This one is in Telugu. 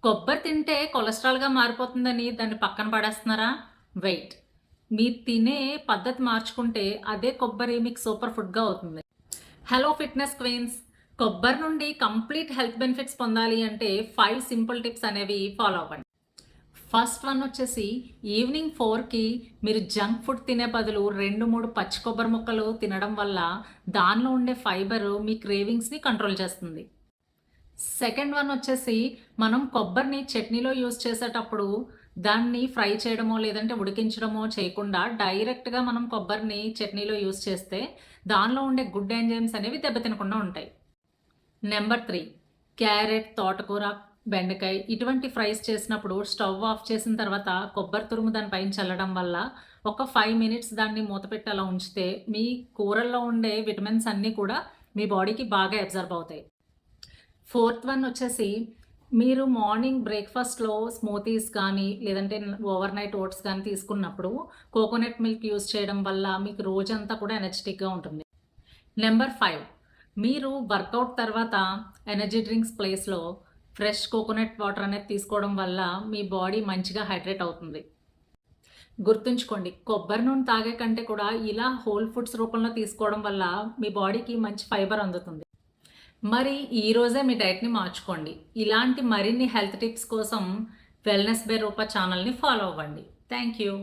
కొబ్బరి తింటే కొలెస్ట్రాల్‌గా మారిపోతుందని దాన్ని పక్కన పడేస్తున్నారా? వెయిట్. మీరు తినే పద్ధతి మార్చుకుంటే అదే కొబ్బరి మీకు సూపర్ ఫుడ్‌గా అవుతుంది. Hello fitness queens. కొబ్బరి నుండి కంప్లీట్ హెల్త్ బెనిఫిట్స్ పొందాలి అంటే 5 సింపుల్ టిప్స్ అనేవి ఫాలో అవ్వండి. ఫస్ట్ వన్ వచ్చేసి ఈవినింగ్ 4కి మీరు జంక్ ఫుడ్ తినే బదులు 2, 3 పచ్చి కొబ్బరి ముక్కలు తినడం వల్ల దానిలో ఉండే ఫైబర్ మీ క్రేవింగ్స్‌ని కంట్రోల్ చేస్తుంది. సెకండ్ వన్ వచ్చేసి మనం కొబ్బరిని చట్నీలో యూజ్ చేసేటప్పుడు దాన్ని ఫ్రై చేయడమో లేదంటే ఉడికించడమో చేయకుండా డైరెక్ట్‌గా మనం కొబ్బరిని చట్నీలో యూజ్ చేస్తే దానిలో ఉండే గుడ్ ఎంజైమ్స్ అనేవి దెబ్బతినకుండా ఉంటాయి. నెంబర్ 3 క్యారెట్, తోటకూర, బెండకాయ ఇటువంటి ఫ్రైస్ చేసినప్పుడు స్టవ్ ఆఫ్ చేసిన తర్వాత కొబ్బరి తురుము దాని పైన చల్లడం వల్ల ఒక 5 మినిట్స్ దాన్ని మూత పెట్టి అలా ఉంచితే మీ కూరల్లో ఉండే విటమిన్స్ అన్నీ కూడా మీ బాడీకి బాగా అబ్జర్బ్ అవుతాయి. ఫోర్త్ వన్ వచ్చేసి, మీరు మార్నింగ్ బ్రేక్‌ఫాస్ట్‌లో స్మూతీస్ కానీ, లేదంటే ఓవర్ నైట్ ఓట్స్ గానీ తీసుకున్నప్పుడు, కోకోనట్ మిల్క్ యూజ్ చేయడం వల్ల మీకు రోజంతా కూడా ఎనర్జిటిక్‌గా ఉంటుంది. నెంబర్ 5 మీరు వర్కౌట్ తర్వాత ఎనర్జీ డ్రింక్స్ ప్లేస్‌లో ఫ్రెష్ కోకోనట్ వాటర్ అనేది తీసుకోవడం వల్ల మీ బాడీ మంచిగా హైడ్రేట్ అవుతుంది. గుర్తుంచుకోండి, కొబ్బరి నూనె తాగే కంటే కూడా ఇలా హోల్ ఫుడ్స్ రూపంలో తీసుకోవడం వల్ల మీ బాడీకి మంచి ఫైబర్ అందుతుంది. మరి ఈ రోజే మీ డైట్‌ని మార్చుకోండి. ఇలాంటి మరిన్ని హెల్త్ టిప్స్ కోసం వెల్‌నెస్ బై రూప ఛానల్‌ని ఫాలో అవ్వండి. Thank you.